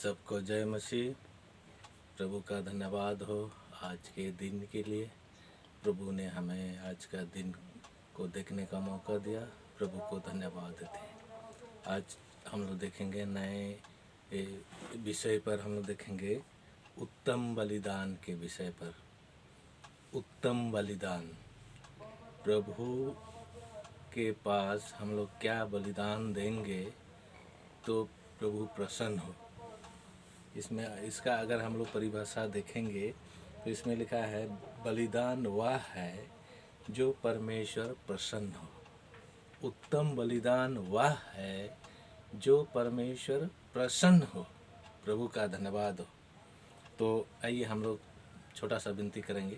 सबको जय मसीह। प्रभु का धन्यवाद हो आज के दिन के लिए। प्रभु ने हमें आज का दिन को देखने का मौका दिया। प्रभु को धन्यवाद देते हैं। आज हम लोग देखेंगे नए विषय पर। हम लोग देखेंगे उत्तम बलिदान के विषय पर। उत्तम बलिदान, प्रभु के पास हम लोग क्या बलिदान देंगे तो प्रभु प्रसन्न हो। इसमें इसका अगर हम लोग परिभाषा देखेंगे तो इसमें लिखा है बलिदान वह है जो परमेश्वर प्रसन्न हो। उत्तम बलिदान वह है जो परमेश्वर प्रसन्न हो। प्रभु का धन्यवाद हो। तो आइए हम लोग छोटा सा विनती करेंगे।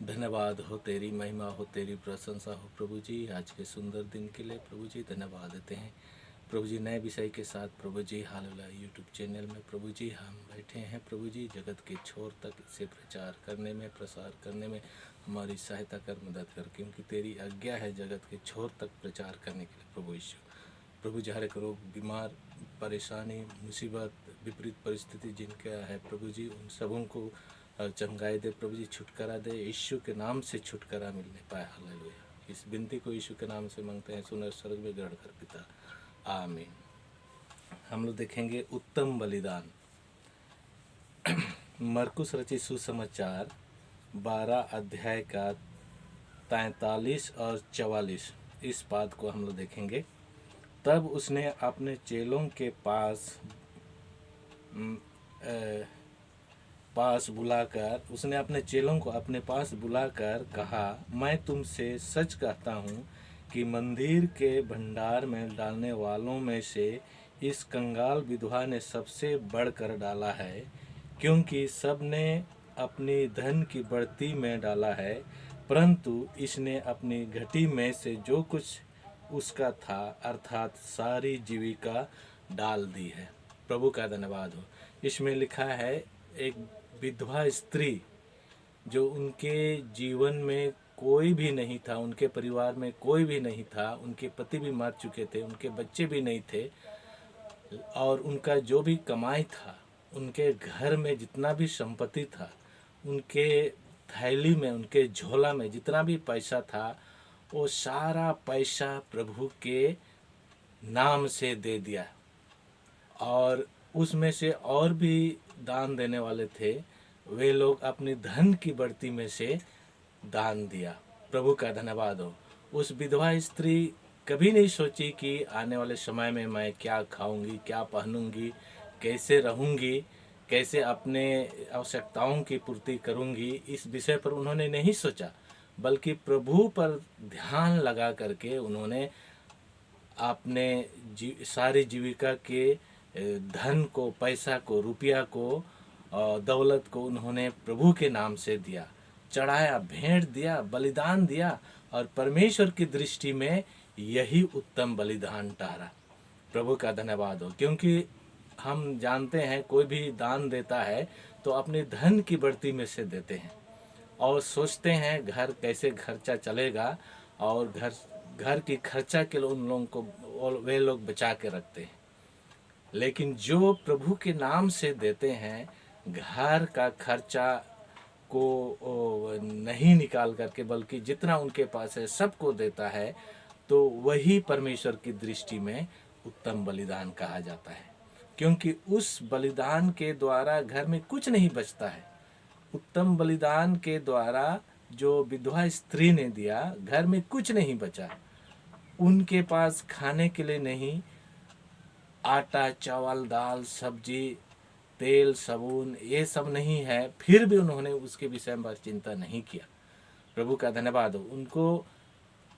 धन्यवाद हो, तेरी महिमा हो, तेरी प्रशंसा हो प्रभु जी। आज के सुंदर दिन के लिए प्रभु जी धन्यवाद देते हैं। प्रभु जी नए विषय के साथ प्रभु जी हालेलुया यूट्यूब चैनल में प्रभु जी हम बैठे हैं। प्रभु जी जगत के छोर तक इसे प्रचार करने में, प्रसार करने में हमारी सहायता कर, मदद कर, क्योंकि तेरी आज्ञा है जगत के छोर तक प्रचार करने के लिए प्रभु यीशु। प्रभु जी हर एक रोग, बीमार, परेशानी, मुसीबत, विपरीत परिस्थिति जिनका है प्रभु जी उन सबों को चंगाई दे प्रभु जी, छुटकारा दे। यीशु के नाम से छुटकारा मिलने पाए। हालेलुया। इस विनती को यीशु के नाम से मांगते हैं, सुनर स्वर्ग में ग्रहण कर पिता, आमीन। हम लोग देखेंगे उत्तम बलिदान। मरकुस रचित सुसमाचार 12 अध्याय का 43 और 44 इस बात को हम लोग देखेंगे। तब उसने अपने चेलों के अपने पास बुलाकर कहा, मैं तुमसे सच कहता हूँ कि मंदिर के भंडार में डालने वालों में से इस कंगाल विधवा ने सबसे बढ़कर डाला है, क्योंकि सब ने अपनी धन की बढ़ती में डाला है, परंतु इसने अपनी घटी में से जो कुछ उसका था अर्थात सारी जीविका डाल दी है। प्रभु का धन्यवाद हो। इसमें लिखा है एक विधवा स्त्री जो उनके जीवन में कोई भी नहीं था, उनके परिवार में कोई भी नहीं था, उनके पति भी मर चुके थे, उनके बच्चे भी नहीं थे, और उनका जो भी कमाई था, उनके घर में जितना भी संपत्ति था, उनके थैली में, उनके झोला में जितना भी पैसा था, वो सारा पैसा प्रभु के नाम से दे दिया। और उसमें से और भी दान देने वाले थे, वे लोग अपनी धन की बढ़ती में से दान दिया। प्रभु का धन्यवाद हो। उस विधवा स्त्री कभी नहीं सोची कि आने वाले समय में मैं क्या खाऊंगी, क्या पहनूंगी, कैसे रहूंगी, कैसे अपने आवश्यकताओं की पूर्ति करूंगी। इस विषय पर उन्होंने नहीं सोचा, बल्कि प्रभु पर ध्यान लगा करके उन्होंने अपने सारी जीविका के धन को, पैसा को, रुपया को, दौलत को उन्होंने प्रभु के नाम से दिया, चढ़ाया, भेंट दिया, बलिदान दिया। और परमेश्वर की दृष्टि में यही उत्तम बलिदान ठहरा। प्रभु का धन्यवाद हो। क्योंकि हम जानते हैं कोई भी दान देता है तो अपने धन की बढ़ती में से देते हैं और सोचते हैं घर कैसे खर्चा चलेगा, और घर की खर्चा के लिए उन लोगों को वे लोग बचा के रखते हैं। लेकिन जो प्रभु के नाम से देते हैं, घर का खर्चा को नहीं निकाल करके बल्कि जितना उनके पास है सबको देता है, तो वही परमेश्वर की दृष्टि में उत्तम बलिदान कहा जाता है। क्योंकि उस बलिदान के द्वारा घर में कुछ नहीं बचता है। उत्तम बलिदान के द्वारा जो विधवा स्त्री ने दिया, घर में कुछ नहीं बचा। उनके पास खाने के लिए नहीं, आटा, चावल, दाल, सब्जी, तेल, साबुन, ये सब नहीं है, फिर भी उन्होंने उसके विषय में चिंता नहीं किया। प्रभु का धन्यवाद हो। उनको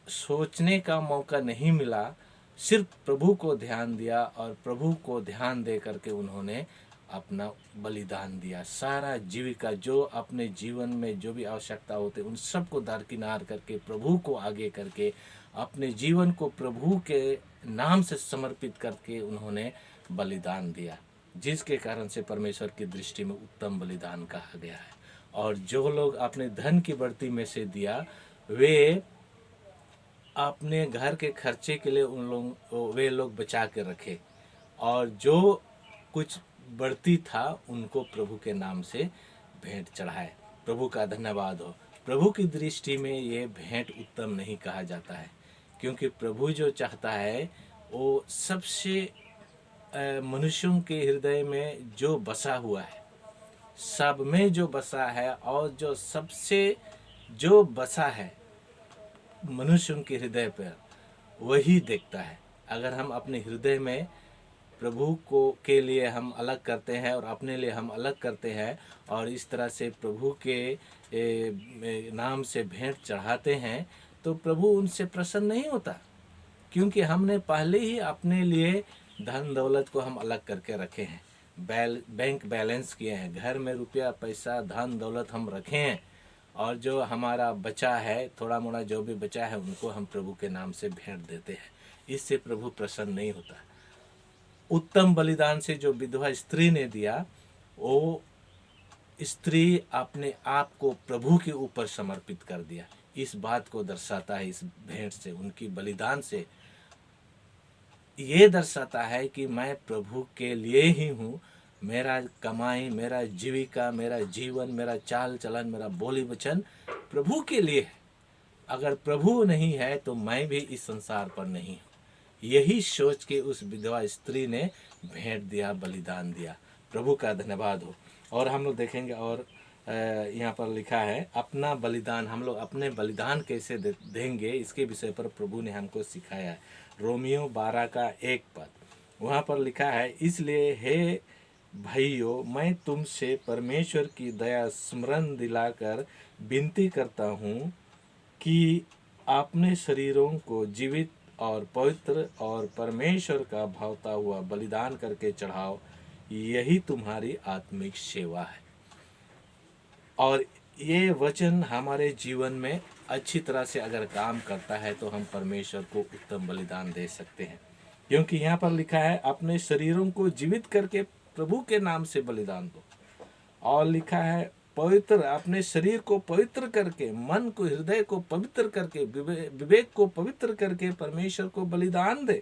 सोचने का मौका नहीं मिला, सिर्फ प्रभु को ध्यान दिया, और प्रभु को ध्यान दे करके उन्होंने अपना बलिदान दिया। सारा जीविका, जो अपने जीवन में जो भी आवश्यकता होते उन सबको दरकिनार करके, प्रभु को आगे करके, अपने जीवन को प्रभु के नाम से समर्पित करके उन्होंने बलिदान दिया, जिसके कारण से परमेश्वर की दृष्टि में उत्तम बलिदान कहा गया है। और जो लोग अपने धन की बढ़ती में से दिया, वे अपने घर के खर्चे के लिए वे लोग बचा के रखे, और जो कुछ बढ़ती था उनको प्रभु के नाम से भेंट चढ़ाए। प्रभु का धन्यवाद हो। प्रभु की दृष्टि में ये भेंट उत्तम नहीं कहा जाता है, क्योंकि प्रभु जो चाहता है वो सबसे मनुष्यों के हृदय में जो बसा हुआ है, सब में जो बसा है और जो सबसे जो बसा है मनुष्यों के हृदय पर, वही देखता है। अगर हम अपने हृदय में प्रभु को के लिए हम अलग करते हैं और अपने लिए हम अलग करते हैं और इस तरह से प्रभु के नाम से भेंट चढ़ाते हैं, तो प्रभु उनसे प्रसन्न नहीं होता, क्योंकि हमने पहले ही अपने लिए धन दौलत को हम अलग करके रखे हैं, बैंक बैलेंस किए हैं, घर में रुपया पैसा धन दौलत हम रखे हैं, और जो हमारा बचा है थोड़ा मोड़ा जो भी बचा है उनको हम प्रभु के नाम से भेंट देते हैं। इससे प्रभु प्रसन्न नहीं होता। उत्तम बलिदान से जो विधवा स्त्री ने दिया, वो स्त्री अपने आप को प्रभु के ऊपर समर्पित कर दिया। इस बात को दर्शाता है, इस भेंट से, उनकी बलिदान से ये दर्शाता है कि मैं प्रभु के लिए ही हूँ। मेरा कमाई, मेरा जीविका, मेरा जीवन, मेरा चाल चलन, मेरा बोली वचन प्रभु के लिए है। अगर प्रभु नहीं है तो मैं भी इस संसार पर नहीं हूँ। यही सोच के उस विधवा स्त्री ने भेंट दिया, बलिदान दिया। प्रभु का धन्यवाद हो। और हम लोग देखेंगे, और यहाँ पर लिखा है अपना बलिदान, हम लोग अपने बलिदान कैसे देंगे, इसके विषय पर प्रभु ने हमको सिखाया है। रोमियो 12 का 1 पद, वहाँ पर लिखा है, इसलिए हे भाइयों, मैं तुमसे परमेश्वर की दया स्मरण दिलाकर विनती करता हूँ कि अपने शरीरों को जीवित और पवित्र और परमेश्वर का भावता हुआ बलिदान करके चढ़ाओ, यही तुम्हारी आत्मिक सेवा है। और ये वचन हमारे जीवन में अच्छी तरह से अगर काम करता है तो हम परमेश्वर को उत्तम बलिदान दे सकते हैं, क्योंकि यहाँ पर लिखा है अपने शरीरों को जीवित करके प्रभु के नाम से बलिदान दो, और लिखा है पवित्र, अपने शरीर को पवित्र करके, मन को, हृदय को पवित्र करके, विवेक को पवित्र करके परमेश्वर को बलिदान दे।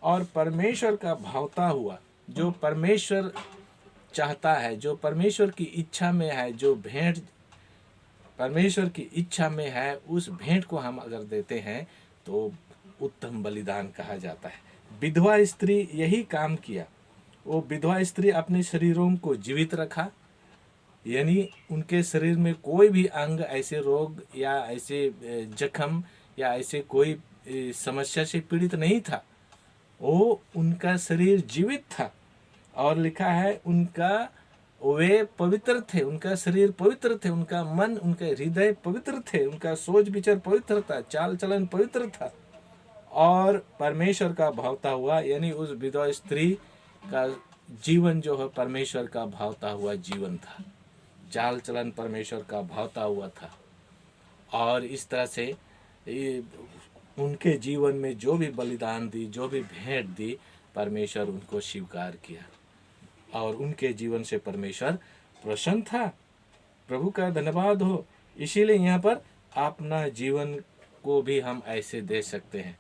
और परमेश्वर का भावता हुआ, जो परमेश्वर चाहता है, जो परमेश्वर की इच्छा में है, जो भेंट परमेश्वर की इच्छा में है, उस भेंट को हम अगर देते हैं तो उत्तम बलिदान कहा जाता है। विधवा स्त्री यही काम किया। वो विधवा स्त्री अपने शरीरों को जीवित रखा, यानी उनके शरीर में कोई भी अंग ऐसे रोग या ऐसे जख्म या ऐसे कोई समस्या से पीड़ित नहीं था। वो उनका शरीर जीवित था, और लिखा है उनका वे पवित्र थे, उनका शरीर पवित्र थे, उनका मन, उनका हृदय पवित्र थे, उनका सोच विचार पवित्र था, चाल चलन पवित्र था, और परमेश्वर का भावता हुआ, यानी उस विधवा स्त्री का जीवन जो है परमेश्वर का भावता हुआ जीवन था, चाल चलन परमेश्वर का भावता हुआ था। और इस तरह से उनके जीवन में जो भी बलिदान दी, जो भी भेंट दी, परमेश्वर उनको स्वीकार किया और उनके जीवन से परमेश्वर प्रसन्न था। प्रभु का धन्यवाद हो। इसीलिए यहाँ पर अपना जीवन को भी हम ऐसे दे सकते हैं,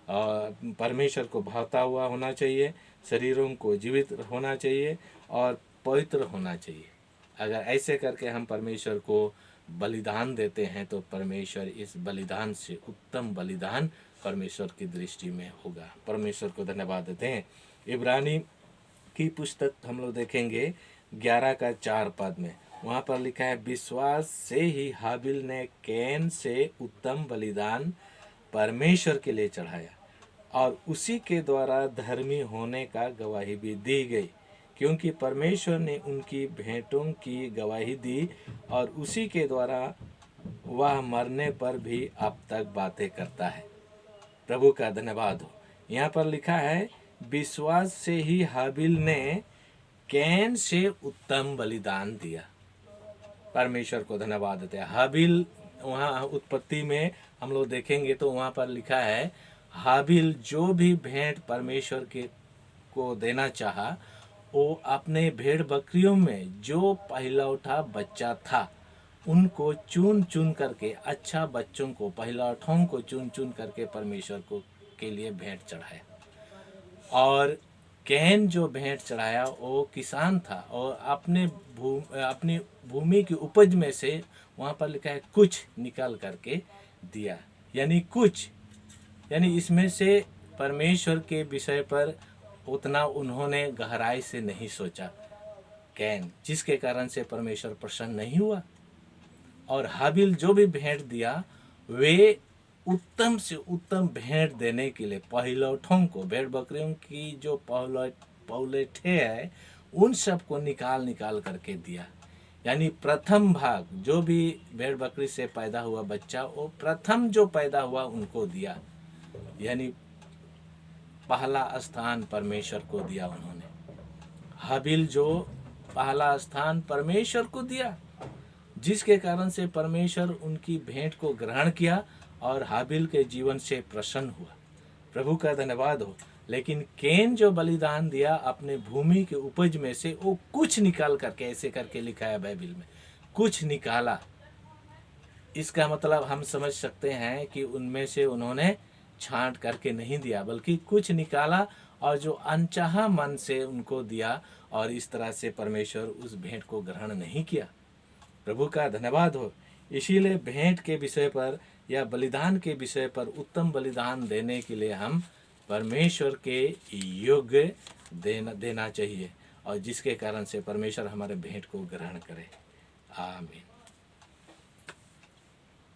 और परमेश्वर को भावता हुआ होना चाहिए, शरीरों को जीवित होना चाहिए और पवित्र होना चाहिए। अगर ऐसे करके हम परमेश्वर को बलिदान देते हैं तो परमेश्वर इस बलिदान से उत्तम बलिदान परमेश्वर की दृष्टि में होगा। परमेश्वर को धन्यवाद देते हैं। इब्रानी की पुस्तक हम लोग देखेंगे 11 का 4 पद में, वहाँ पर लिखा है, विश्वास से ही हाबिल ने कैन से उत्तम बलिदान परमेश्वर के लिए चढ़ाया, और उसी के द्वारा धर्मी होने का गवाही भी दी गई, क्योंकि परमेश्वर ने उनकी भेंटों की गवाही दी, और उसी के द्वारा वह मरने पर भी अब तक बातें करता है। प्रभु का धन्यवाद हो। यहाँ पर लिखा है, विश्वास से ही हाबिल ने कैन से उत्तम बलिदान दिया। परमेश्वर को धन्यवाद देते हैं। हाबिल, वहाँ उत्पत्ति में हम लोग देखेंगे तो वहाँ पर लिखा है, हाबिल जो भी भेंट परमेश्वर के को देना चाहा, वो अपने भेड़ बकरियों में जो पहलौठा बच्चा था उनको चुन चुन करके, अच्छा बच्चों को, पहलौठों को चुन चुन करके परमेश्वर को के लिए भेंट चढ़ाए। और कैन जो भेंट चढ़ाया वो किसान था और अपनी भूमि की उपज में से, वहाँ पर लिखा है कुछ निकाल करके दिया, यानी कुछ, यानी इसमें से परमेश्वर के विषय पर उतना उन्होंने गहराई से नहीं सोचा कैन, जिसके कारण से परमेश्वर प्रसन्न नहीं हुआ। और हाबिल जो भी भेंट दिया वे उत्तम से उत्तम भेंट देने के लिए पहिलौठों को, भेड़ बकरियों की जो पौलेठे है उन सब को निकाल निकाल करके दिया, यानी प्रथम भाग जो भी भेड़ बकरी से पैदा हुआ बच्चा वो प्रथम जो पैदा हुआ उनको दिया, यानी पहला स्थान परमेश्वर को दिया उन्होंने। हाबिल जो पहला स्थान परमेश्वर को दिया, जिसके कारण से परमेश्वर उनकी भेंट को ग्रहण किया और हाबिल के जीवन से प्रसन्न हुआ। प्रभु का धन्यवाद हो। लेकिन कैन जो बलिदान दिया अपने भूमि के उपज में से, वो कुछ निकाल करके, ऐसे करके लिखा है बाइबल में, कुछ निकाला। इसका मतलब हम समझ सकते हैं कि उनमें से उन्होंने छांट करके नहीं दिया, बल्कि कुछ निकाला और जो अनचाहा मन से उनको दिया, और इस तरह से परमेश्वर उस भेंट को ग्रहण नहीं किया। प्रभु का धन्यवाद हो। इसीलिए भेंट के विषय पर या बलिदान के विषय पर उत्तम बलिदान देने के लिए हम परमेश्वर के योग्य देना चाहिए, और जिसके कारण से परमेश्वर हमारे भेंट को ग्रहण करे। आमीन।